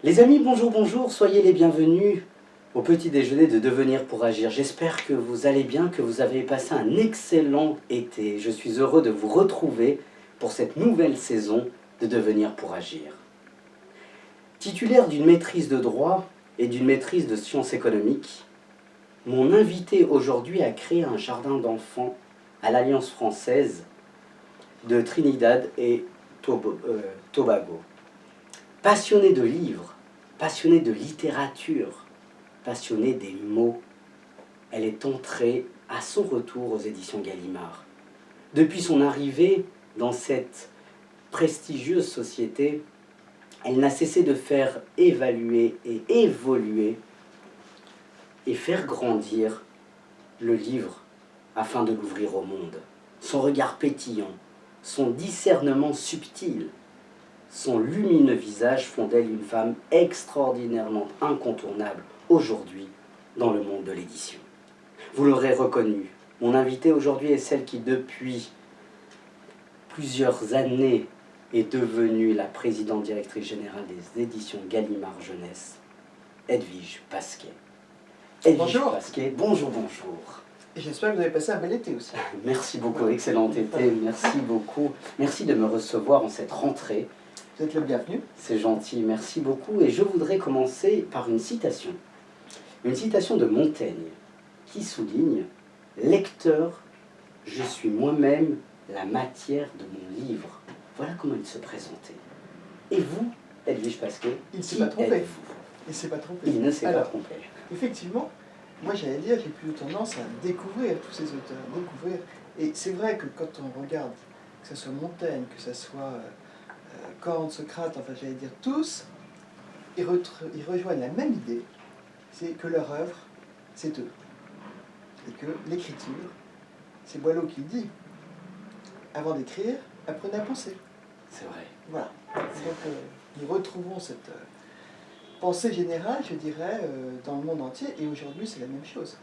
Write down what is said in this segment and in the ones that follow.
Les amis, bonjour, bonjour, soyez les bienvenus au petit déjeuner de Devenir pour Agir. J'espère que vous allez bien, que vous avez passé un excellent été. Je suis heureux de vous retrouver pour cette nouvelle saison de Devenir pour Agir. Titulaire d'une maîtrise de droit et d'une maîtrise de sciences économiques, mon invité aujourd'hui a créé un jardin d'enfants à l'Alliance française de Trinidad et Tobago. Passionné de livres, passionné de littérature, passionnée des mots, elle est entrée à son retour aux éditions Gallimard. Depuis son arrivée dans cette prestigieuse société, elle n'a cessé de faire évaluer et évoluer et faire grandir le livre afin de l'ouvrir au monde. Son regard pétillant, son discernement subtil, son lumineux visage font d'elle une femme extraordinairement incontournable aujourd'hui dans le monde de l'édition. Vous l'aurez reconnu, mon invitée aujourd'hui est celle qui depuis plusieurs années est devenue la présidente directrice générale des éditions Gallimard Jeunesse, Edwige Pasquet. Edwige Pasquet, bonjour, bonjour. Et j'espère que vous avez passé un bel été aussi. Merci beaucoup, excellent été, merci beaucoup. Merci de me recevoir en cette rentrée. Vous êtes le bienvenu. C'est gentil, merci beaucoup. Et je voudrais commencer par une citation. Une citation de Montaigne qui souligne « Lecteur, je suis moi-même la matière de mon livre ». Voilà comment il se présentait. Et vous, Edwige Pasquet, il ne s'est pas trompé. Il ne s'est pas trompé. Il ne s'est pas trompé. Effectivement, moi j'allais dire, j'ai plutôt tendance à découvrir tous ces auteurs, découvrir. Et c'est vrai que quand on regarde, que ce soit Montaigne, que ce soit Kant, Socrate, enfin j'allais dire tous, ils rejoignent la même idée, c'est que leur œuvre, c'est eux. Et que l'écriture, c'est Boileau qui le dit, avant d'écrire, apprenez à penser. C'est vrai. Voilà. Donc nous retrouvons cette pensée générale, je dirais, dans le monde entier, et aujourd'hui c'est la même chose.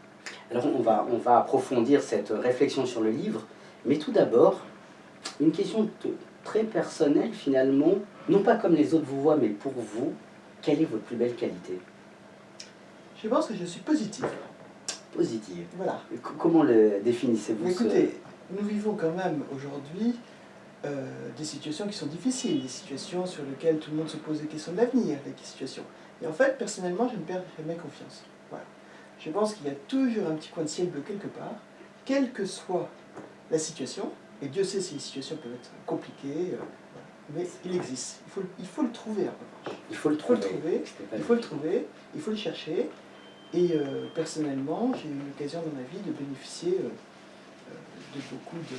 Alors on va approfondir cette réflexion sur le livre, mais tout d'abord, une question très personnelle finalement, non pas comme les autres vous voient, mais pour vous, quelle est votre plus belle qualité? Je pense que je suis positif. Positive. Voilà. Comment le définissez-vous? Écoutez, nous vivons quand même aujourd'hui des situations qui sont difficiles, des situations sur lesquelles tout le monde se pose des questions de l'avenir, des situations. Et en fait, personnellement, je ne perds jamais confiance. Voilà. Je pense qu'il y a toujours un petit coin de ciel bleu quelque part, quelle que soit la situation, et Dieu sait si les situations peuvent être compliquées, mais il existe. Il faut le trouver en revanche. Il faut le trouver. Il faut le trouver, il faut le chercher. Et personnellement, j'ai eu l'occasion dans ma vie de bénéficier de beaucoup de...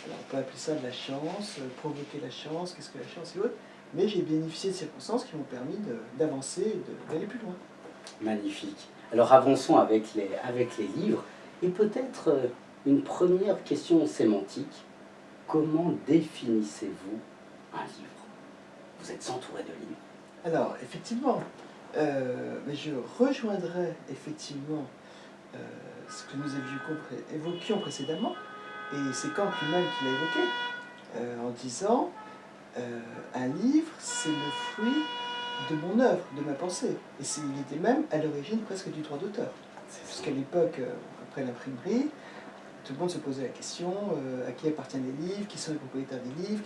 Alors on peut appeler ça de la chance, provoquer la chance, qu'est-ce que la chance et autres, mais j'ai bénéficié de circonstances qui m'ont permis d'avancer et d'aller plus loin. Magnifique. Alors avançons avec les livres, et peut-être une première question sémantique. Comment définissez-vous un livre? Vous êtes entouré de livres. Alors, effectivement, mais je rejoindrai effectivement ce que nous évoquions précédemment, et c'est Kant lui-même qui l'a évoqué, en disant un livre, c'est le fruit de mon œuvre, de ma pensée. Et il était même à l'origine presque du droit d'auteur. Parce qu'à l'époque, après l'imprimerie, tout le monde se posait la question à qui appartiennent les livres, qui sont les propriétaires des livres,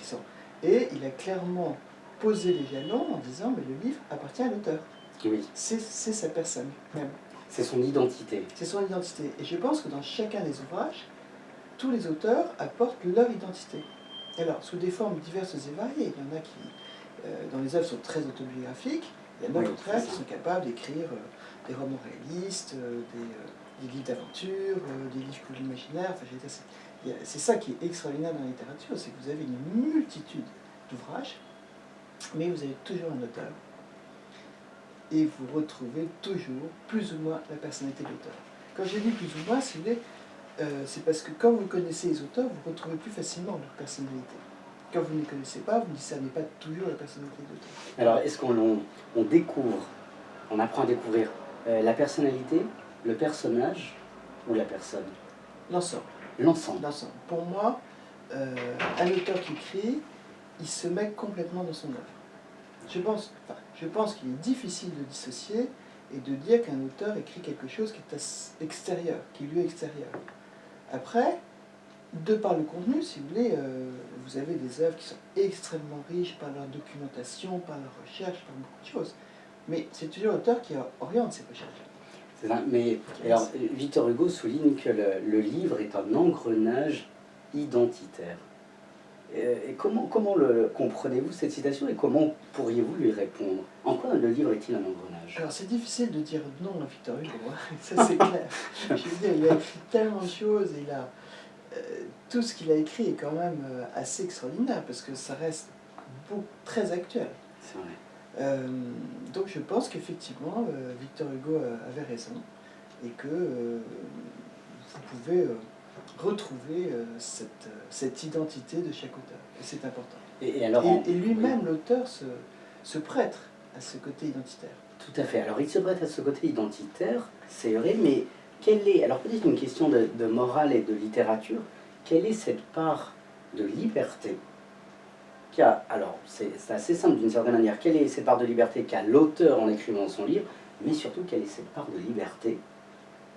Et il a clairement posé les jalons en disant mais le livre appartient à l'auteur. Oui. C'est sa personne même. C'est son identité. C'est son identité. Et je pense que dans chacun des ouvrages, tous les auteurs apportent leur identité. Alors, sous des formes diverses et variées. Il y en a qui, dans les œuvres, sont très autobiographiques. Il y en a d'autres qui sont capables d'écrire des romans réalistes, des livres d'aventure, des livres pour l'imaginaire. Enfin, c'est ça qui est extraordinaire dans la littérature, c'est que vous avez une multitude d'ouvrages, mais vous avez toujours un auteur. Et vous retrouvez toujours plus ou moins la personnalité de l'auteur. Quand j'ai dit plus ou moins, c'est parce que quand vous connaissez les auteurs, vous retrouvez plus facilement leur personnalité. Quand vous ne les connaissez pas, vous ne discernez pas toujours la personnalité de l'auteur. Alors, est-ce qu'on découvre, on apprend à découvrir la personnalité, le personnage ou la personne? L'ensemble. L'ensemble. Pour moi, un auteur qui écrit, il se met complètement dans son œuvre. je pense qu'il est difficile de dissocier et de dire qu'un auteur écrit quelque chose qui est extérieur, qui lui est extérieur. Après, de par le contenu, si vous voulez, vous avez des œuvres qui sont extrêmement riches par leur documentation, par leur recherche, par beaucoup de choses. Mais c'est toujours l'auteur qui oriente ses recherches. C'est ça. Mais alors, Victor Hugo souligne que le livre est un engrenage identitaire. Et comment comprenez-vous cette citation et comment pourriez-vous lui répondre? En quoi le livre est-il un engrenage? Alors c'est difficile de dire non à Victor Hugo, hein. Ça c'est clair. Je veux dire, il a écrit tellement de choses, et tout ce qu'il a écrit est quand même assez extraordinaire, parce que ça reste très actuel. C'est vrai. Donc je pense qu'effectivement, Victor Hugo avait raison, et que vous pouvez retrouver cette identité de chaque auteur. Et c'est important. Et lui-même, oui, l'auteur, se prête à ce côté identitaire. Tout à fait. Alors il se prête à ce côté identitaire, c'est vrai, mais quelle est, alors peut-être une question de morale et de littérature, quelle est cette part de liberté alors c'est assez simple d'une certaine manière, quelle est cette part de liberté qu'a l'auteur en écrivant son livre, mais surtout quelle est cette part de liberté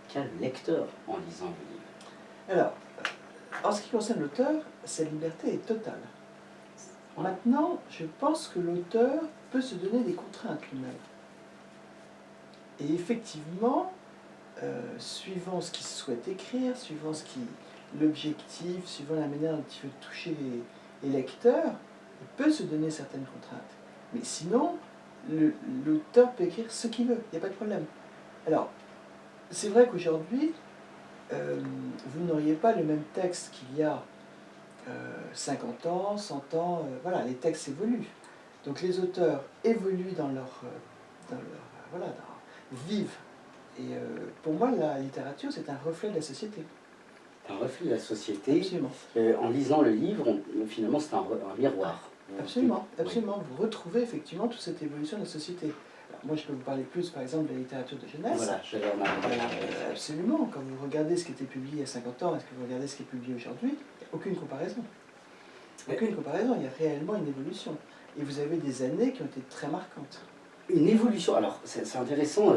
qu'a le lecteur en lisant le livre? Alors, en ce qui concerne l'auteur, sa liberté est totale. Maintenant, je pense que l'auteur peut se donner des contraintes lui-même. Et effectivement, suivant ce qu'il souhaite écrire, suivant l'objectif, suivant la manière dont il veut toucher les lecteurs, il peut se donner certaines contraintes. Mais sinon, l'auteur peut écrire ce qu'il veut, il n'y a pas de problème. Alors, c'est vrai qu'aujourd'hui, vous n'auriez pas le même texte qu'il y a 50 ans, 100 ans, voilà, les textes évoluent. Donc les auteurs évoluent vivent. Et pour moi, la littérature, c'est un reflet de la société. Un reflet de la société. Absolument. En lisant le livre, finalement, c'est un miroir. Absolument, absolument. Oui. Vous retrouvez effectivement toute cette évolution de la société. Alors, moi, je peux vous parler plus, par exemple, de la littérature de jeunesse. Voilà, je vais en parler. Absolument. Quand vous regardez ce qui était publié il y a 50 ans et ce que vous regardez ce qui est publié aujourd'hui, il n'y a aucune comparaison. Aucune comparaison, il y a réellement une évolution. Et vous avez des années qui ont été très marquantes. Une évolution, alors c'est intéressant,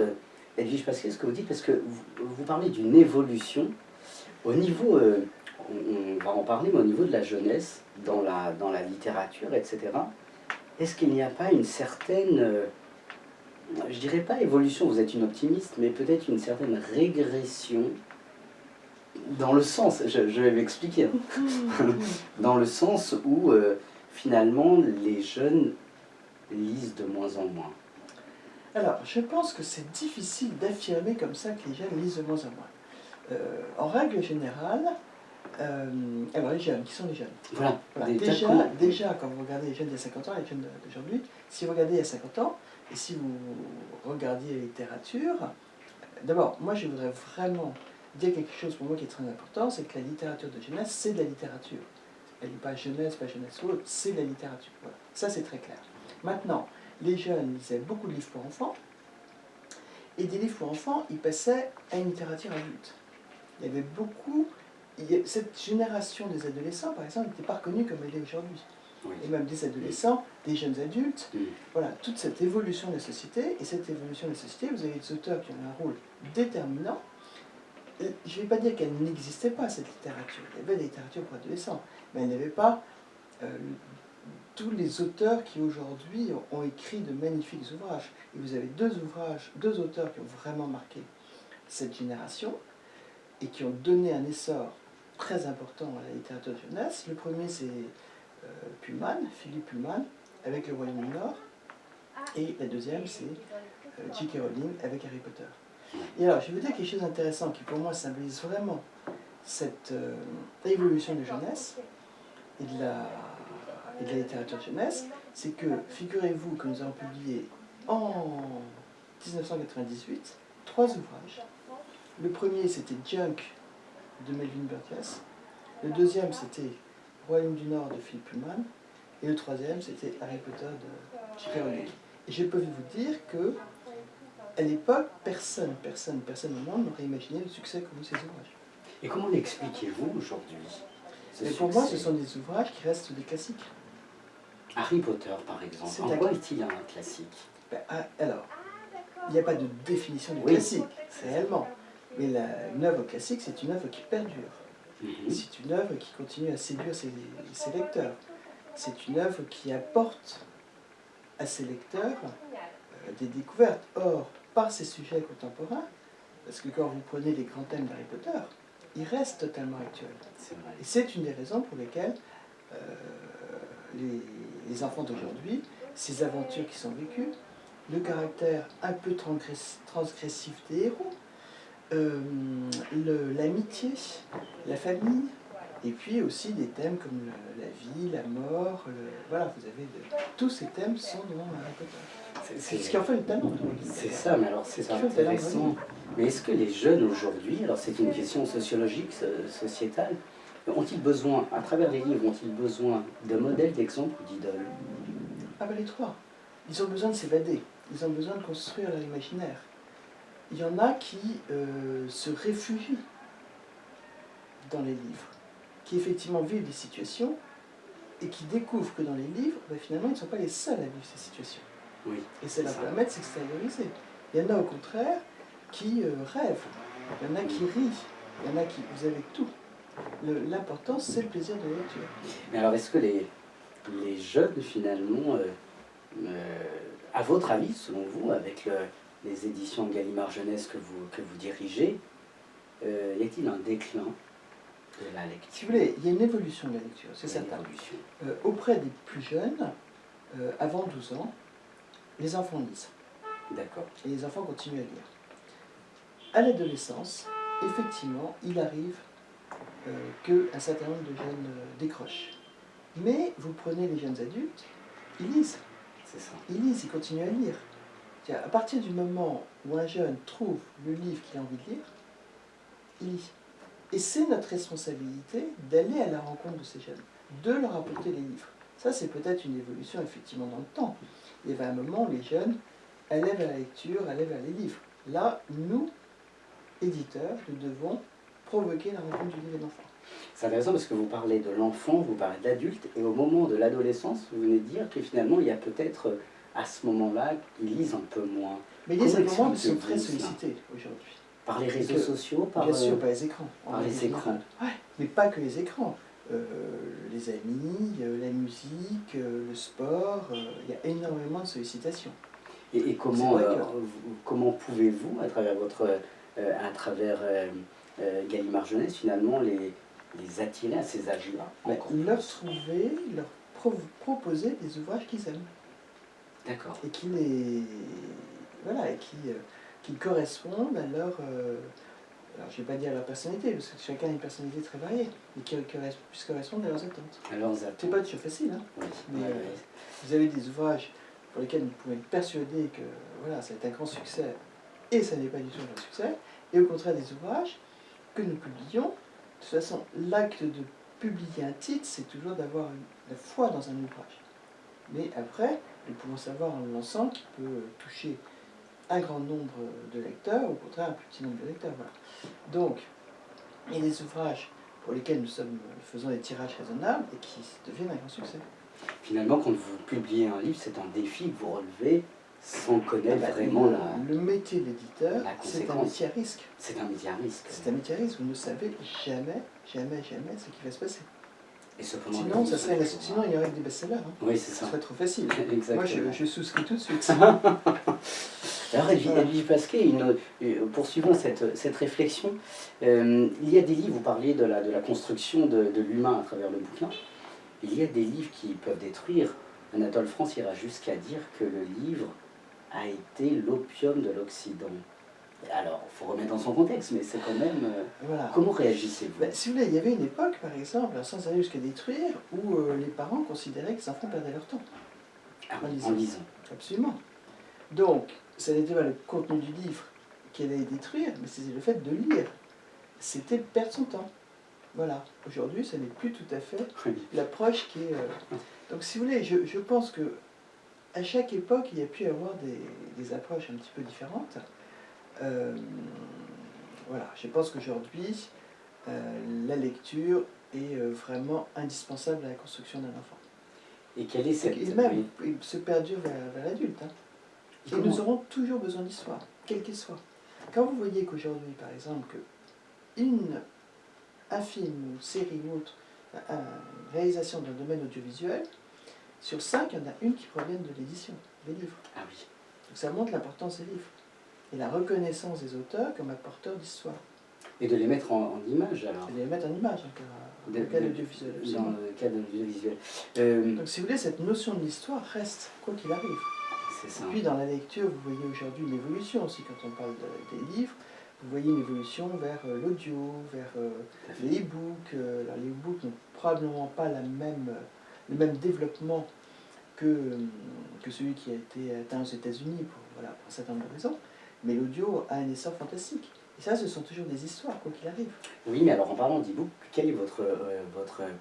Edwige Pasquier, ce que vous dites, parce que vous parlez d'une évolution au niveau, on va en parler, mais au niveau de la jeunesse, dans la littérature, etc. Est-ce qu'il n'y a pas une certaine, je dirais pas évolution, vous êtes une optimiste, mais peut-être une certaine régression, dans le sens, je vais m'expliquer, dans le sens où finalement les jeunes lisent de moins en moins? Alors, je pense que c'est difficile d'affirmer comme ça que les jeunes lisent de moins en moins. En règle générale, alors les jeunes, qui sont les jeunes? Voilà. Déjà, quand vous regardez les jeunes d'il y a 50 ans, les jeunes d'aujourd'hui, si vous regardez il y a 50 ans, et si vous regardiez la littérature, d'abord, moi je voudrais vraiment dire quelque chose pour moi qui est très important, c'est que la littérature de jeunesse, c'est de la littérature. Elle n'est pas jeunesse ou autre, c'est de la littérature. Voilà. Ça c'est très clair. Maintenant, les jeunes lisaient beaucoup de livres pour enfants, et des livres pour enfants, ils passaient à une littérature adulte. Il y avait beaucoup... Cette génération des adolescents, par exemple, n'était pas reconnue comme elle est aujourd'hui. Oui. Et même des adolescents, des jeunes adultes, voilà, toute cette évolution de la société, et cette évolution de la société, vous avez des auteurs qui ont un rôle déterminant. Je ne vais pas dire qu'elle n'existait pas, cette littérature. Il y avait des littératures pour adolescents, mais elle n'avait pas tous les auteurs qui aujourd'hui ont écrit de magnifiques ouvrages. Et vous avez deux auteurs qui ont vraiment marqué cette génération et qui ont donné un essor très important à la littérature de jeunesse. Le premier, c'est Philippe Pullman, avec Le Royaume du Nord. Et la deuxième, c'est J.K. Rowling, avec Harry Potter. Et alors, je vais vous dire quelque chose d'intéressant qui, pour moi, symbolise vraiment cette évolution de jeunesse et de la littérature de jeunesse. C'est que, figurez-vous que nous avons publié en 1998 3 ouvrages. Le premier, c'était Junk de Melvin Burgess. Le deuxième, c'était Royaume du Nord de Philippe Pullman. Et le troisième, c'était Harry Potter de J.K. Rowling. Et je peux vous dire que, à l'époque, personne au monde n'aurait imaginé le succès qu'ont eu ces ouvrages. Et comment l'expliquez-vous aujourd'hui? Pour moi, ce sont des ouvrages qui restent des classiques. Harry Potter, par exemple, C'est en un- quoi est-il un classique? Alors, il n'y a pas de définition du Oui. classique, réellement. Mais une œuvre classique, c'est une œuvre qui perdure. Mhm. C'est une œuvre qui continue à séduire ses lecteurs. C'est une œuvre qui apporte à ses lecteurs des découvertes. Or, par ses sujets contemporains, parce que quand vous prenez les grands thèmes d'Harry Potter, ils restent totalement actuels. C'est vrai. Et c'est une des raisons pour lesquelles euh, les enfants d'aujourd'hui, ces aventures qui sont vécues, le caractère un peu transgressif des héros, l'amitié, la famille, et puis aussi des thèmes comme la vie, la mort, voilà, vous avez tous ces thèmes sont dans Harry Potter. C'est ce qui en fait le talent. C'est ça, mais alors c'est Ce qui fait le talent, intéressant. Mais est-ce que les jeunes aujourd'hui, alors c'est une question sociologique, sociétale, ont-ils besoin, à travers les livres, ont-ils besoin de modèles, d'exemples ou d'idoles? Ah ben les trois. Ils ont besoin de s'évader, ils ont besoin de construire leur imaginaire. Il y en a qui se réfugient dans les livres, qui effectivement vivent des situations et qui découvrent que dans les livres, ben, finalement, ils ne sont pas les seuls à vivre ces situations. Oui. Et ça leur permet de s'extérioriser. Il y en a au contraire qui rêvent, il y en a qui rient, il y en a qui... Vous avez tout. L'important, c'est le plaisir de la lecture. Mais alors est-ce que les jeunes, finalement, à votre avis, selon vous, avec les éditions de Gallimard Jeunesse que vous dirigez, y a-t-il un déclin de la lecture? Si vous voulez, il y a une évolution de la lecture, c'est Il y a une certain. évolution. Auprès des plus jeunes, avant 12 ans, les enfants lisent. D'accord. Et les enfants continuent à lire. À l'adolescence, effectivement, il arrive qu'un certain nombre de jeunes décrochent. Mais vous prenez les jeunes adultes, ils lisent. C'est ça. Ils lisent, ils continuent à lire. À partir du moment où un jeune trouve le livre qu'il a envie de lire, il lit. Et c'est notre responsabilité d'aller à la rencontre de ces jeunes, de leur apporter les livres. Ça, c'est peut-être une évolution effectivement dans le temps. Il y avait un moment où les jeunes allaient vers la lecture, allaient vers les livres. Là, nous, éditeurs, nous devons provoquer la rencontre du livre et de l'enfant. C'est intéressant parce que vous parlez de l'enfant, vous parlez de l'adulte, et au moment de l'adolescence, vous venez de dire que finalement, il y a peut-être à ce moment-là, ils lisent un peu moins. Mais il y a Comment des moments où ils sont expliquez-vous très cela? sollicités aujourd'hui. Par les réseaux sociaux, par Bien sûr, par les écrans. par les écrans. Ouais, mais pas que les écrans. Les amis, la musique, le sport, il y a énormément de sollicitations. Et comment, C'est vrai que- comment pouvez-vous, à travers Gallimard Jeunesse, finalement, les attirer à ces âges-là encore Leur plus? trouver, leur proposer des ouvrages qu'ils aiment D'accord. et qui voilà, et qui correspondent à leur... alors je ne vais pas dire à leur personnalité, parce que chacun a une personnalité très variée, mais qui puissent correspondre à leurs attentes. Alors, C'est pas toujours facile, hein, oui, mais ouais, vous avez des ouvrages pour lesquels vous pouvez être persuadé que voilà, ça va être un grand succès, et ça n'est pas du tout un grand succès, et au contraire des ouvrages que nous publions. De toute façon, l'acte de publier un titre, c'est toujours d'avoir la foi dans un ouvrage. Mais après, nous pouvons savoir en le lançant qu'il peut toucher un grand nombre de lecteurs, ou au contraire un petit nombre de lecteurs. Voilà. Donc, il y a des ouvrages pour lesquels nous faisons des tirages raisonnables et qui deviennent un grand succès. Finalement, quand vous publiez un livre, c'est un défi que vous relevez sans connaître vraiment Le métier d'éditeur, la c'est un conséquence. métier à risque. C'est un métier à risque. C'est un métier à risque, vous ne savez jamais, jamais, jamais ce qui va se passer. Et cependant, Sinon, les livres sont sinon il y aurait que des best-sellers. Hein. Oui, c'est Ce ça. serait trop facile. Exactement. Moi, je souscris tout de suite. Alors, Edwige Pasquet, poursuivons cette réflexion. Il y a des livres, vous parliez de la construction de l'humain à travers le bouquin. Il y a des livres qui peuvent détruire. Anatole France ira jusqu'à dire que le livre a été l'opium de l'Occident. Alors, il faut remettre dans son contexte, mais c'est quand même... Voilà. Comment réagissez-vous? Si vous voulez, il y avait une époque, par exemple, sans aller jusqu'à détruire, où les parents considéraient que les enfants perdaient leur temps. En lisant. Absolument. Donc, ça n'était pas le contenu du livre qui allait détruire, mais c'était le fait de lire. C'était perdre son temps. Voilà. Aujourd'hui, ça n'est plus tout à fait l'approche qui est... Donc, si vous voulez, je pense que à chaque époque, il y a pu y avoir des approches un petit peu différentes. Voilà. Je pense qu'aujourd'hui, la lecture est vraiment indispensable à la construction d'un enfant. Et quelle est cette... Et même, oui. il se perdure vers l'adulte. Hein. Et Comment- nous aurons toujours besoin d'histoire, quelle qu'elle soit. Quand vous voyez qu'aujourd'hui, par exemple, un film, ou série ou autre, une réalisation dans le domaine audiovisuel, sur 5, il y en a une qui provient de l'édition, des livres. Ah oui. Donc ça montre l'importance des livres et la reconnaissance des auteurs comme apporteurs d'histoire. Et de les mettre en image alors. Et de les mettre en image, dans le cas de l'audiovisuel. Dans le cas de l'audiovisuel. Donc si vous voulez, cette notion de l'histoire reste, quoi qu'il arrive. C'est ça. Et puis dans la lecture, vous voyez aujourd'hui une évolution aussi, quand on parle des livres, vous voyez une évolution vers l'audio, vers les e-books. Alors les e-books n'ont probablement pas le même développement que celui qui a été atteint aux États-Unis pour un certain nombre de raisons, mais l'audio a un essor fantastique. Et ça, ce sont toujours des histoires, quoi qu'il arrive. Oui, mais alors en parlant d'e-book, quelle est votre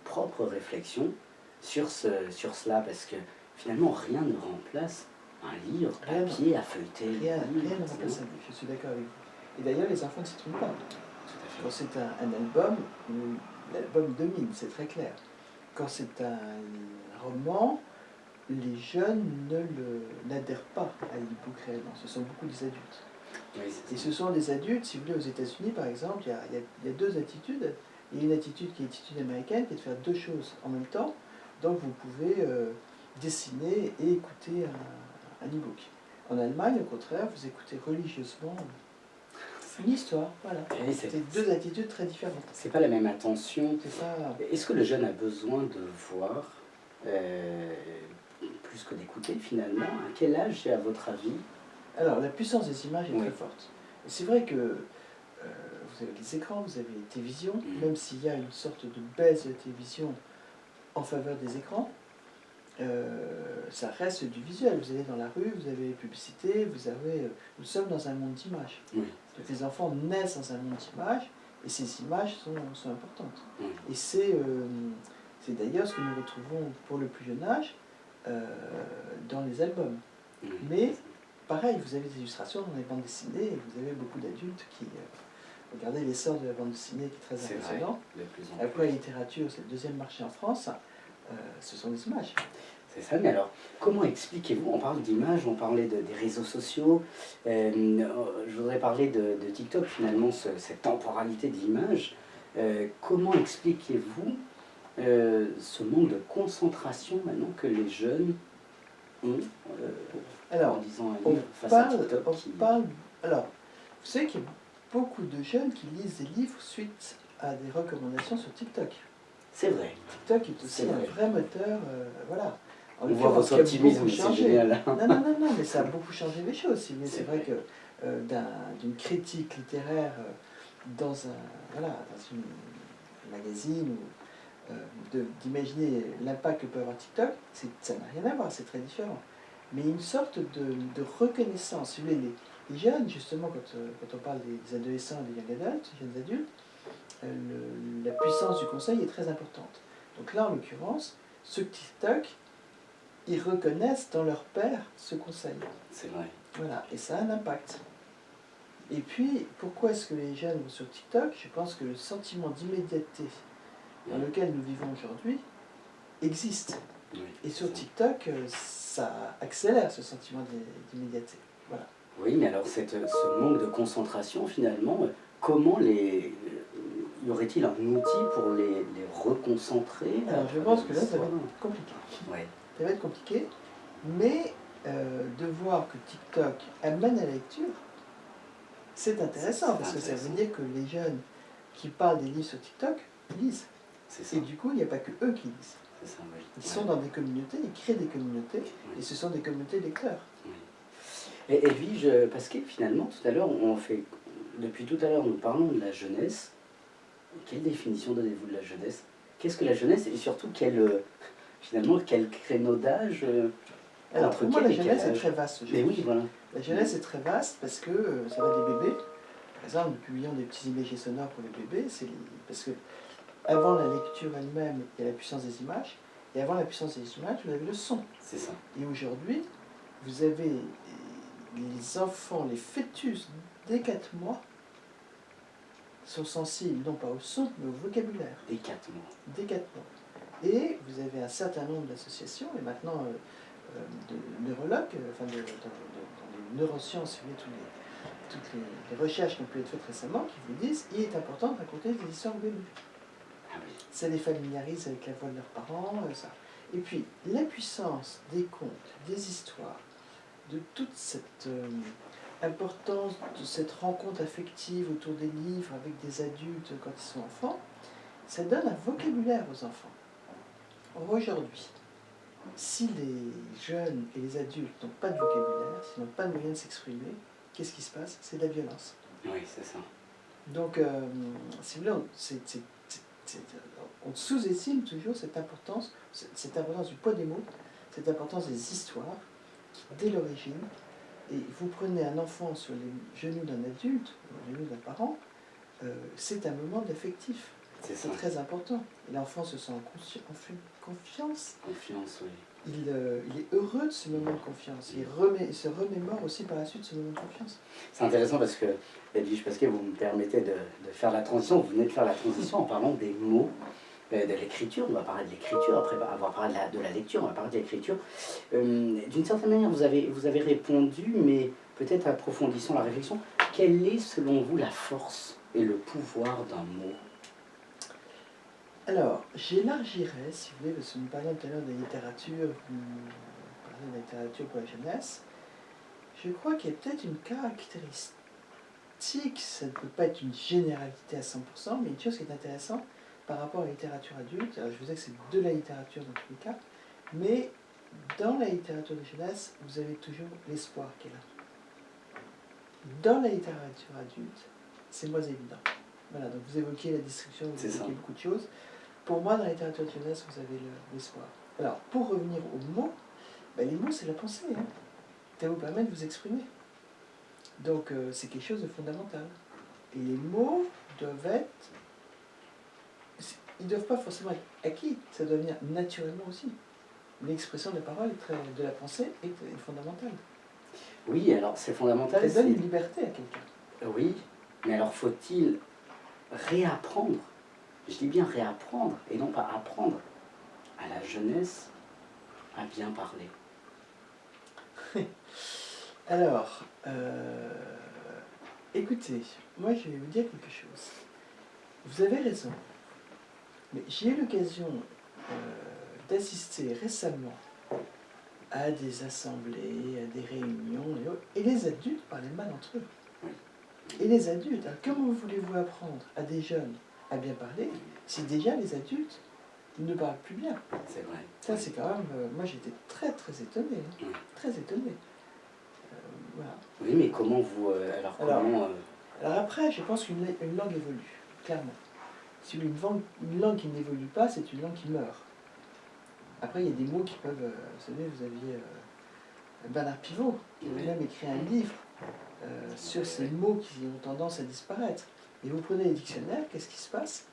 propre réflexion sur cela? Parce que finalement, rien ne remplace un livre papier à feuilleter. Rien ne remplace un livre, je suis d'accord avec vous. Et d'ailleurs, les enfants ne s'y trompent pas. Quand c'est un album, l'album domine, c'est très clair. Quand c'est un roman, les jeunes n'adhèrent pas à l'e-book réellement, ce sont beaucoup des adultes. Oui, et ce sont des adultes, si vous voulez, aux États-Unis par exemple, il y a deux attitudes. Il y a une attitude qui est l'attitude américaine, qui est de faire deux choses en même temps. Donc vous pouvez dessiner et écouter un e-book. En Allemagne, au contraire, vous écoutez religieusement une histoire. Voilà. C'est deux attitudes très différentes. C'est pas la même attention. Pas... Est-ce que le jeune a besoin de voir plus que d'écouter finalement? À quel âge, à votre avis? Alors, la puissance des images est très forte. Et c'est vrai que vous avez les écrans, vous avez les télévisions, même s'il y a une sorte de baisse de la télévision en faveur des écrans, ça reste du visuel. Vous allez dans la rue, vous avez les publicités, nous sommes dans un monde d'images. Oui. Donc les enfants naissent dans un monde d'images, et ces images sont importantes. Oui. Et c'est d'ailleurs ce que nous retrouvons pour le plus jeune âge dans les albums. Oui. Mais pareil, vous avez des illustrations dans les bandes dessinées, et vous avez beaucoup d'adultes qui... regardez l'essor de la bande dessinée qui est très impressionnant. Après, la littérature, c'est le deuxième marché en France, ce sont des images. C'est ça, mais alors, comment expliquez-vous, on parle d'images, on parlait des réseaux sociaux, je voudrais parler de TikTok finalement, cette temporalité d'images. Comment expliquez-vous ce manque de concentration maintenant que les jeunes ont alors, en lisant un livre face à TikTok alors, vous savez qu'il y a beaucoup de jeunes qui lisent des livres suite à des recommandations sur TikTok. C'est vrai. TikTok est aussi un vrai moteur, voilà. On voit votre optimisme, c'est génial. Non, mais ça a beaucoup changé les choses. C'est vrai que d'une critique littéraire dans un magazine, d'imaginer l'impact que peut avoir TikTok, ça n'a rien à voir, c'est très différent. Mais une sorte de reconnaissance. Si vous voulez, les jeunes, justement, quand on parle des adolescents et des young adultes, jeunes adultes, la puissance du conseil est très importante. Donc là, en l'occurrence, ceux TikTok, ils reconnaissent dans leur père ce conseil. C'est vrai. Voilà, et ça a un impact. Et puis, pourquoi est-ce que les jeunes vont sur TikTok? Je pense que le sentiment d'immédiateté dans lequel nous vivons aujourd'hui existe. Oui, et sur TikTok, ça accélère ce sentiment d'immédiateté. Voilà. Oui, mais alors ce manque de concentration, finalement, comment y aurait-il un outil pour les reconcentrer? Alors je pense que là, ça va être compliqué. Ouais. Ça va être compliqué, mais de voir que TikTok amène à la lecture, c'est intéressant, parce que ça veut dire que les jeunes qui parlent des livres sur TikTok lisent. Et du coup, il n'y a pas que eux qui lisent. Ça, oui. Ils sont dans des communautés, ils créent des communautés, et ce sont des communautés lecteurs. Oui. Et Edwige, parce que finalement, tout à l'heure, depuis tout à l'heure, nous parlons de la jeunesse. Quelle définition donnez-vous de la jeunesse? Qu'est-ce que la jeunesse? Et surtout, finalement, quel créneau d'âge Alors, pour moi, la jeunesse est très vaste. Mais oui, voilà. La jeunesse est très vaste parce que ça va des bébés. Par exemple, nous publions des petits imagés sonores pour les bébés. Parce que avant la lecture elle-même, il y a la puissance des images. Et avant la puissance des images, vous avez le son. C'est ça. Et aujourd'hui, vous avez les enfants, les fœtus, dès 4 mois, sont sensibles non pas au son, mais au vocabulaire. Dès 4 mois. Dès 4 mois. Et vous avez un certain nombre d'associations, et maintenant de neurologues, dans les neurosciences, vous voyez, toutes les recherches qui ont pu être faites récemment, qui vous disent qu'il est important de raconter des histoires au bébé. Ah oui. Ça les familiarise avec la voix de leurs parents, ça. Et puis, la puissance des contes, des histoires, de toute cette importance, de cette rencontre affective autour des livres avec des adultes quand ils sont enfants, ça donne un vocabulaire aux enfants. Or, aujourd'hui, si les jeunes et les adultes n'ont pas de vocabulaire, s'ils n'ont pas de moyen de s'exprimer, qu'est-ce qui se passe? C'est de la violence. Oui, c'est ça. Donc, si vous voulez, on sous-estime toujours cette importance du poids des mots, cette importance des histoires, qui, dès l'origine, et vous prenez un enfant sur les genoux d'un adulte, ou les genoux d'un parent, c'est un moment d'affectif. C'est très important. Et l'enfant se sent en confiance. Confiance, oui. Il est heureux de ce moment de confiance. Il se remémore aussi par la suite ce moment de confiance. C'est intéressant parce que, Edwige Pasquier, vous me permettez de faire la transition. Vous venez de faire la transition en parlant des mots, de l'écriture. On va parler de l'écriture, après avoir parlé de la lecture, on va parler de l'écriture. D'une certaine manière, vous avez répondu, mais peut-être approfondissons la réflexion. Quelle est, selon vous, la force et le pouvoir d'un mot? Alors, j'élargirais, si vous voulez, parce que nous parlions tout à l'heure de littérature, vous parlez de la littérature pour la jeunesse. Je crois qu'il y a peut-être une caractéristique, ça ne peut pas être une généralité à 100%, mais une chose qui est intéressante par rapport à la littérature adulte. Alors, je vous disais que c'est de la littérature dans tous les cas, mais dans la littérature de jeunesse, vous avez toujours l'espoir qui est là. Dans la littérature adulte, c'est moins évident. Voilà, donc vous évoquiez la destruction, vous évoquiez beaucoup de choses. Pour moi, dans la littérature de jeunesse, vous avez l'espoir. Alors, pour revenir aux mots, les mots, c'est la pensée. Hein. Ça vous permet de vous exprimer. Donc, c'est quelque chose de fondamental. Et les mots doivent être... Ils ne doivent pas forcément être acquis, ça doit venir naturellement aussi. L'expression de la parole, de la pensée, est fondamentale. Oui, alors c'est fondamental. Ça donne une liberté à quelqu'un. Oui, mais alors faut-il réapprendre, je dis bien réapprendre, et non pas apprendre à la jeunesse à bien parler? Alors, écoutez, moi je vais vous dire quelque chose. Vous avez raison, mais j'ai eu l'occasion d'assister récemment à des assemblées, à des réunions, et les adultes parlaient mal entre eux. Et les adultes, alors comment voulez-vous apprendre à des jeunes à bien parler si déjà les adultes ne parlent plus bien? C'est vrai. Ça, c'est quand même... moi, j'étais très, très étonné. Hein, très étonné. Voilà. Oui, mais comment vous... Alors après, je pense qu'une langue évolue, clairement. Si une langue qui n'évolue pas, c'est une langue qui meurt. Après, il y a des mots qui peuvent... vous savez, vous aviez Bernard Pivot, qui avait même écrit un livre sur ces mots qui ont tendance à disparaître. Et vous prenez les dictionnaires, qu'est-ce qui se passe?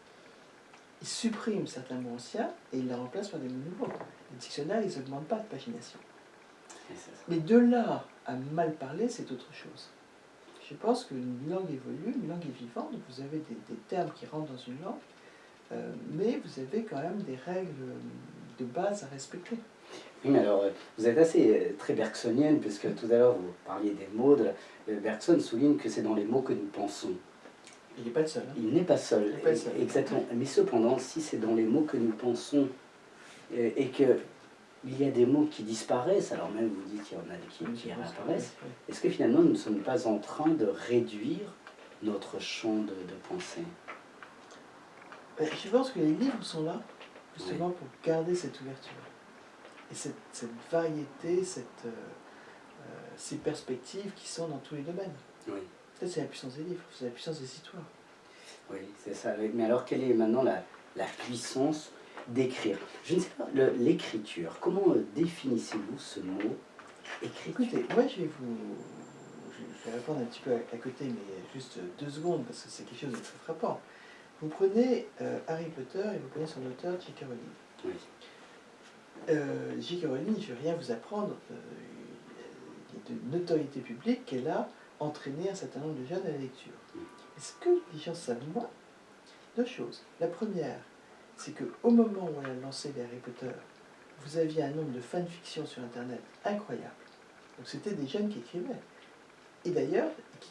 Ils suppriment certains mots anciens et ils les remplacent par des mots nouveaux. Les dictionnaires, ils n'augmentent pas de pagination. Mais de là à mal parler, c'est autre chose. Je pense qu'une langue évolue, une langue est vivante, donc vous avez des termes qui rentrent dans une langue, mais vous avez quand même des règles de base à respecter. Oui, mais alors, vous êtes très bergsonienne, puisque tout à l'heure vous parliez des mots. Bergson souligne que c'est dans les mots que nous pensons. Il n'est pas le seul. Hein. Il n'est pas seul. Exactement. Mais cependant, si c'est dans les mots que nous pensons et que il y a des mots qui disparaissent, alors même vous dites qu'il y en a qui réapparaissent, est-ce que finalement nous ne sommes pas en train de réduire notre champ de pensée? Je pense que les livres sont là, justement, pour garder cette ouverture. Et cette variété, ces perspectives qui sont dans tous les domaines. Oui. Peut-être c'est la puissance des livres, c'est la puissance des histoires. Oui, c'est ça. Mais alors, quelle est maintenant la puissance d'écrire? Je ne sais pas, l'écriture, comment définissez-vous ce mot écriture? Écoutez, moi je vais répondre un petit peu à côté, mais juste 2 secondes, parce que c'est quelque chose de très frappant. Vous prenez Harry Potter et vous prenez son auteur, J.K. Rowling. Oui. J.K. Rowling, je ne vais rien vous apprendre, il est de notoriété publique qu'elle a entraîné un certain nombre de jeunes à la lecture. Est-ce que les gens savent moins? 2 choses. La première, c'est qu'au moment où elle a lancé les Harry Potter, vous aviez un nombre de fanfictions sur Internet incroyable. Donc c'était des jeunes qui écrivaient. Et d'ailleurs, qui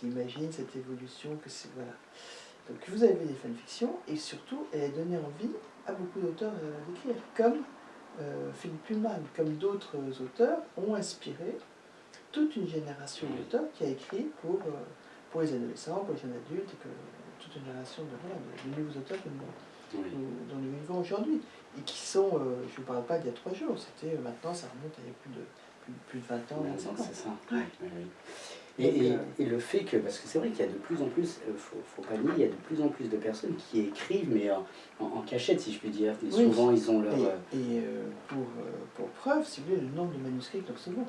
imaginent cette évolution, que c'est... Voilà. Donc vous avez des fanfictions, et surtout, elle a donné envie à beaucoup d'auteurs d'écrire, comme Philippe Pullman, comme d'autres auteurs, ont inspiré toute une génération d'auteurs qui a écrit pour les adolescents, pour les jeunes adultes, et que toute une génération de nouveaux auteurs dont nous vivons aujourd'hui. Et qui sont, je ne vous parle pas d'il y a 3 jours, c'était maintenant, ça remonte à il y a plus de 20 ans, 25 ans. C'est ça. Ouais. Et le fait que, parce que c'est vrai qu'il y a de plus en plus, faut pas nier, il y a de plus en plus de personnes qui écrivent, mais en cachette, si je puis dire. Mais souvent, ils ont leur... Pour preuve, si vous voulez, le nombre de manuscrits que nous recevons.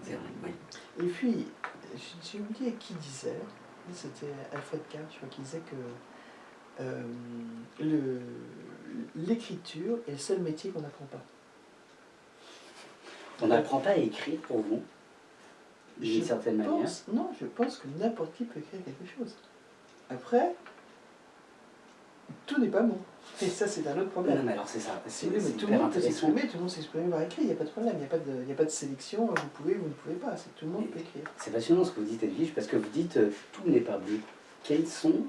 C'est vrai, oui. Et puis, j'ai oublié qui disait, c'était Alfred Karr, je crois, qui disait que l'écriture est le seul métier qu'on n'apprend pas. On n'apprend pas à écrire pour vous, d'une certaine manière. Non, je pense que n'importe qui peut écrire quelque chose. Après, tout n'est pas bon. Et ça, c'est un autre problème. Non, mais alors c'est ça. Si mais tout le monde peut s'exprimer, tout le monde s'exprime par écrit, il n'y a pas de problème, il n'y a pas de sélection, vous pouvez, vous ne pouvez pas, c'est tout le monde peut écrire. C'est passionnant ce que vous dites, Edwige, parce que vous dites tout n'est pas bon. Quels sont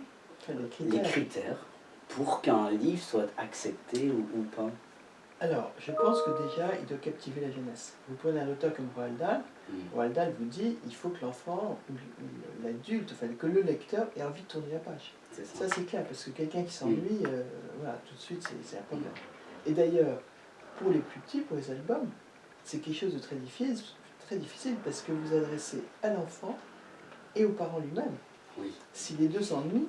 les critères pour qu'un livre soit accepté ou pas? Alors, je pense que déjà, il doit captiver la jeunesse. Vous prenez un auteur comme Roald Dahl, Roald Dahl vous dit il faut que l'enfant, ou l'adulte, enfin que le lecteur ait envie de tourner la page. Ça c'est clair, parce que quelqu'un qui s'ennuie, voilà, tout de suite c'est un problème. Et d'ailleurs, pour les plus petits, pour les albums, c'est quelque chose de très difficile parce que vous adressez à l'enfant et aux parents lui-même. Oui. Si les deux s'ennuient,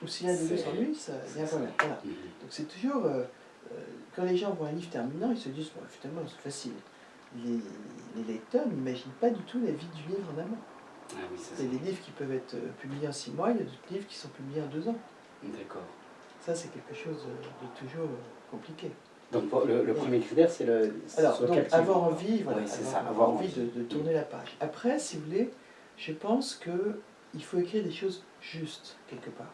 ou si l'un des deux s'ennuie, il y a un problème. Voilà. Donc c'est toujours... quand les gens voient un livre terminant, ils se disent bon, finalement c'est facile. Les lecteurs n'imaginent pas du tout la vie du livre en amont. Ah oui, il y a des livres qui peuvent être publiés en 6 mois, il y a d'autres livres qui sont publiés en 2 ans. D'accord. Ça c'est quelque chose de toujours compliqué. Donc le premier critère c'est le... Alors, donc, avoir envie, voilà, oui, avoir envie de tourner la page. Après, si vous voulez, je pense qu'il faut écrire des choses justes, quelque part.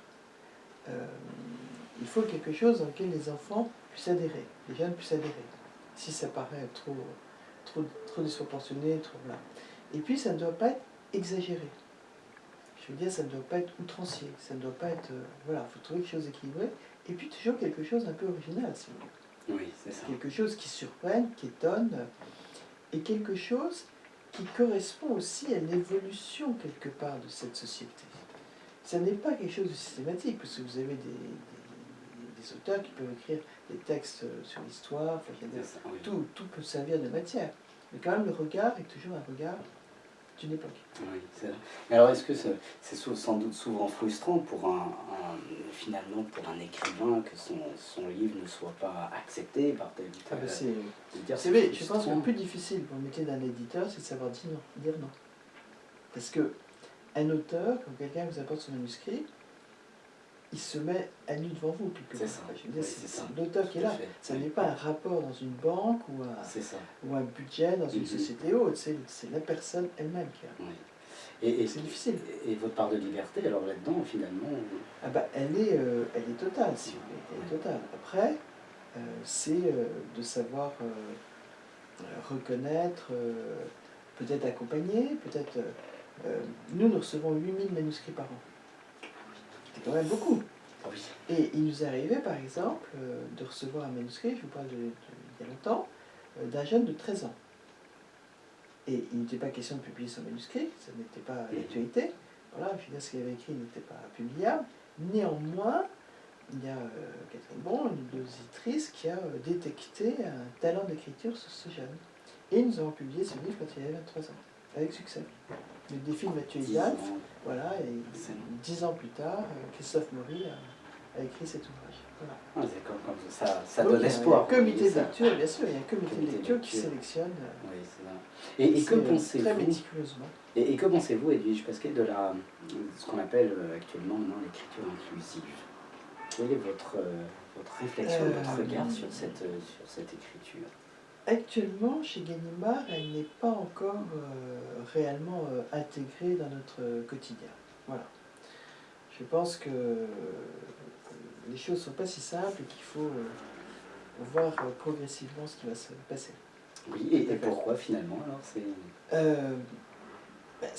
Il faut quelque chose dans lequel les enfants puissent adhérer, les jeunes puissent adhérer. Si ça paraît trop disproportionné, trop là. Et puis ça ne doit pas être exagéré. Je veux dire, ça ne doit pas être outrancier, ça ne doit pas être... voilà, il faut trouver quelque chose d'équilibré. Et puis toujours quelque chose d'un peu original, si vous voulez. Oui, c'est ça. Quelque chose qui surprenne, qui étonne, et quelque chose qui correspond aussi à l'évolution quelque part de cette société. Ça n'est pas quelque chose de systématique, parce que vous avez des auteurs qui peuvent écrire des textes sur l'histoire, enfin, tout peut servir de matière. Mais quand même, le regard est toujours un regard d'une époque. Oui, c'est vrai. Alors, est-ce que c'est sans doute souvent frustrant pour finalement pour un écrivain que son livre ne soit pas accepté par tel ou tel... Je pense que le plus difficile pour le métier d'un éditeur, c'est de savoir dire non. Parce que un auteur, quand quelqu'un vous apporte son manuscrit, il se met à nu devant vous, quelque part. C'est l'auteur qui est là. Ce n'est pas un rapport dans une banque ou un budget dans une société haute, c'est la personne elle-même qui est là. Et c'est difficile. Et votre part de liberté, alors là-dedans, finalement elle est totale, si vous voulez. Elle est totale. Après, c'est de savoir reconnaître, peut-être accompagner, peut-être... nous recevons 8000 manuscrits par an. C'est quand même beaucoup. Oui. Et il nous est arrivé, par exemple, de recevoir un manuscrit, je vous parle d'il y a longtemps, d'un jeune de 13 ans. Et il n'était pas question de publier son manuscrit, ça n'était pas l'actualité. Voilà, je veux dire, ce qu'il avait écrit n'était pas publiable. Néanmoins, il y a Catherine Bon, une illustratrice, qui a détecté un talent d'écriture sur ce jeune. Et nous avons publié ce livre quand il avait 23 ans, avec succès. Le défi de Mathieu Hidalgo, voilà, et 10 ans plus tard, Christophe Maury a écrit cet ouvrage. Voilà. Ah, d'accord, comme ça donne espoir. Il y a un comité de lecture, bien sûr, il y a un comité de lecture qui sélectionne. Oui, c'est ça. Et que pensez-vous très méticuleusement. Et que pensez-vous, Edwige, parce que de ce qu'on appelle actuellement maintenant l'écriture inclusive, quelle est votre réflexion, votre regard sur cette écriture? Actuellement, chez Gallimard, elle n'est pas encore réellement intégrée dans notre quotidien. Voilà. Je pense que les choses ne sont pas si simples et qu'il faut voir progressivement ce qui va se passer. Oui, et pourquoi finalement alors Euh, ben,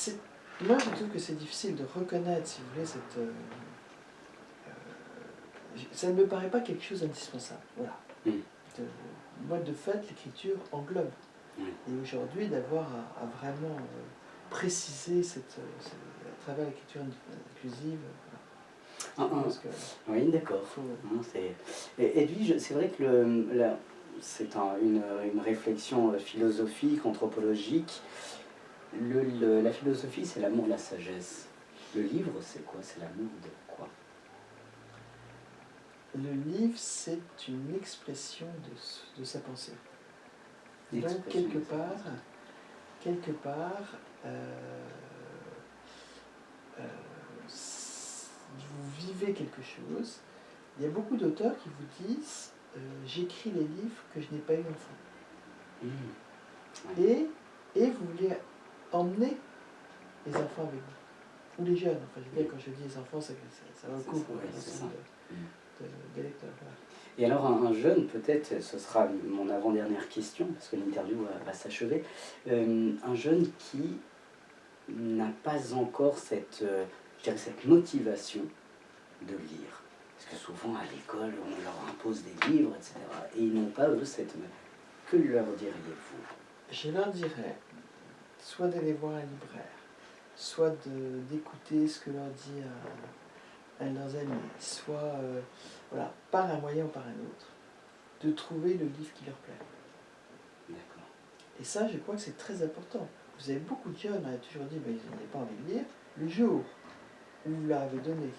moi, je trouve que c'est difficile de reconnaître, si vous voulez, ça ne me paraît pas quelque chose d'indispensable. Voilà. Moi, de fait, l'écriture englobe. Et aujourd'hui, d'avoir à vraiment préciser à travers l'écriture inclusive. Oui, d'accord. Et puis, c'est vrai que c'est une réflexion philosophique, anthropologique. La philosophie, c'est l'amour de la sagesse. Le livre, c'est quoi? C'est l'amour de quoi? Le livre, c'est une expression de sa pensée. Donc, quelque part, vous vivez quelque chose. Il y a beaucoup d'auteurs qui vous disent j'écris les livres que je n'ai pas eu enfant. Et vous voulez emmener les enfants avec vous. Ou les jeunes. Enfin, je veux dire, quand je dis les enfants, ça recouvre l'ensemble des lecteurs. Voilà. Et alors, un jeune, peut-être, ce sera mon avant-dernière question, parce que l'interview va s'achever, un jeune qui n'a pas encore cette motivation de lire. Parce que souvent, à l'école, on leur impose des livres, etc. Et ils n'ont pas, eux, Que leur diriez-vous? Je leur dirais soit d'aller voir un libraire, soit d'écouter ce que leur dit un de leurs amis, soit, voilà, par un moyen ou par un autre, de trouver le livre qui leur plaît. D'accord. Et ça, je crois que c'est très important. Vous avez beaucoup de jeunes, on a toujours dit, ben, ils n'avaient pas envie de lire. Le jour où vous leur avez donné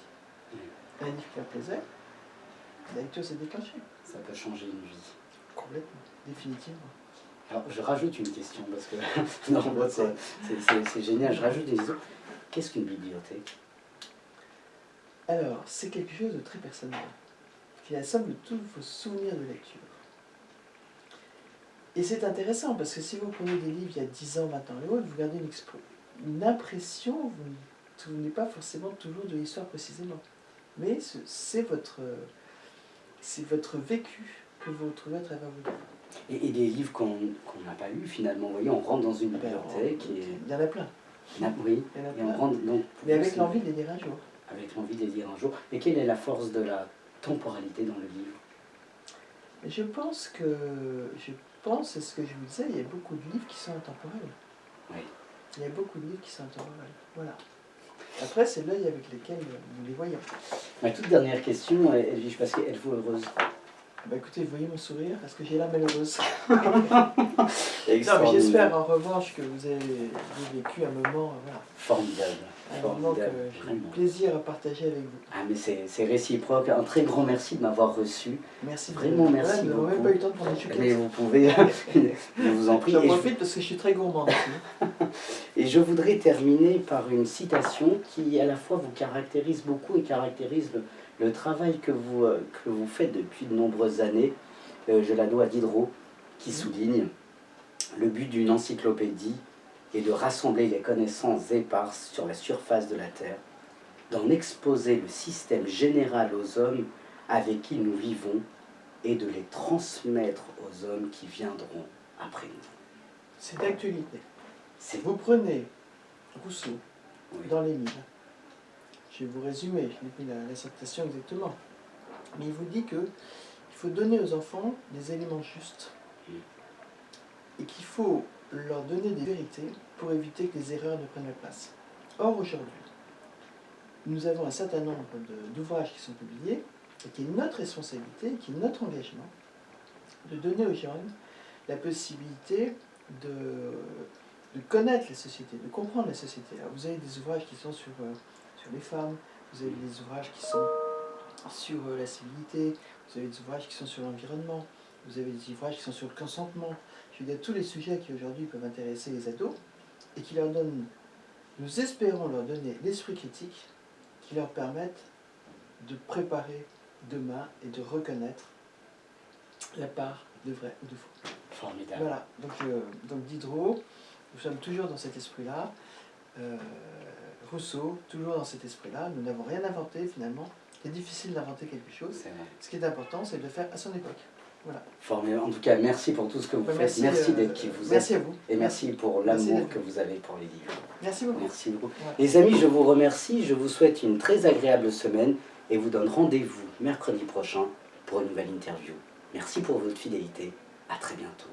un livre qui leur plaisait, la lecture s'est déclenchée. Ça peut changer une vie. Complètement, définitivement. Alors, je rajoute une question, parce que non, c'est génial, je rajoute une question. Qu'est-ce qu'une bibliothèque? Alors, c'est quelque chose de très personnel, qui est la somme de tous vos souvenirs de lecture. Et c'est intéressant, parce que si vous prenez des livres il y a 10 ans, 20 ans et autres, vous gardez une impression, vous ne vous souvenez pas forcément toujours de l'histoire précisément. Mais c'est votre vécu que vous retrouvez à travers vos livres. Et des livres qu'on n'a pas lus finalement, vous voyez, on rentre dans une bibliothèque et... Il y en a plein. Oui, il y en a et plein. on rentre donc... Mais avec l'envie de les lire un jour. Avec l'envie de les lire un jour. Et quelle est la force de la temporalité dans le livre? Je pense, c'est ce que je vous disais, il y a beaucoup de livres qui sont intemporels. Oui. Il y a beaucoup de livres qui sont intemporels. Voilà. Après, c'est l'œil avec lequel nous les voyons. Ma toute dernière question, Edwige Pasquier, êtes-vous heureuse? Bah écoutez, vous voyez mon sourire, est-ce que j'ai l'air malheureuse? Non, mais j'espère en revanche que vous avez vécu un moment voilà, formidable. Un moment que j'ai eu plaisir à partager avec vous. Ah mais c'est réciproque. Un très grand merci de m'avoir reçu. Merci. Vraiment merci beaucoup. Nous n'avons même pas eu le temps de prendre des chouquettes. Mais vous pouvez, je vous en prie. J'en profite parce que je suis très gourmande aussi. Et je voudrais terminer par une citation qui à la fois vous caractérise beaucoup et caractérise le travail que vous faites depuis de nombreuses années. Je la dois à Diderot, qui souligne « Le but d'une encyclopédie est de rassembler les connaissances éparses sur la surface de la Terre, d'en exposer le système général aux hommes avec qui nous vivons et de les transmettre aux hommes qui viendront après nous. » C'est d'actualité. Vous prenez Rousseau dans l'Émile. Je vais vous résumer, je n'ai plus la citation exactement. Mais il vous dit qu'il faut donner aux enfants des éléments justes et qu'il faut leur donner des vérités pour éviter que les erreurs ne prennent la place. Or, aujourd'hui, nous avons un certain nombre d'ouvrages qui sont publiés et qui est notre responsabilité, qui est notre engagement, de donner aux jeunes la possibilité de connaître la société, de comprendre la société. Alors, vous avez des ouvrages qui sont sur les femmes, vous avez des ouvrages qui sont sur la civilité, vous avez des ouvrages qui sont sur l'environnement, vous avez des ouvrages qui sont sur le consentement. Je veux dire, tous les sujets qui aujourd'hui peuvent intéresser les ados et qui leur donnent, nous espérons leur donner l'esprit critique qui leur permettent de préparer demain et de reconnaître la part de vrai ou de faux. Formidable. Voilà, donc Diderot, nous sommes toujours dans cet esprit-là. Rousseau, toujours dans cet esprit-là. Nous n'avons rien inventé finalement. C'est difficile d'inventer quelque chose. C'est vrai. Ce qui est important, c'est de le faire à son époque. Voilà. Formidable. En tout cas, merci pour tout ce que vous faites. Merci d'être qui vous êtes. Merci à vous. Et merci pour l'amour que vous avez pour les livres. Merci beaucoup. Merci beaucoup. Voilà. Les amis, je vous remercie. Je vous souhaite une très agréable semaine et vous donne rendez-vous mercredi prochain pour une nouvelle interview. Merci pour votre fidélité. À très bientôt.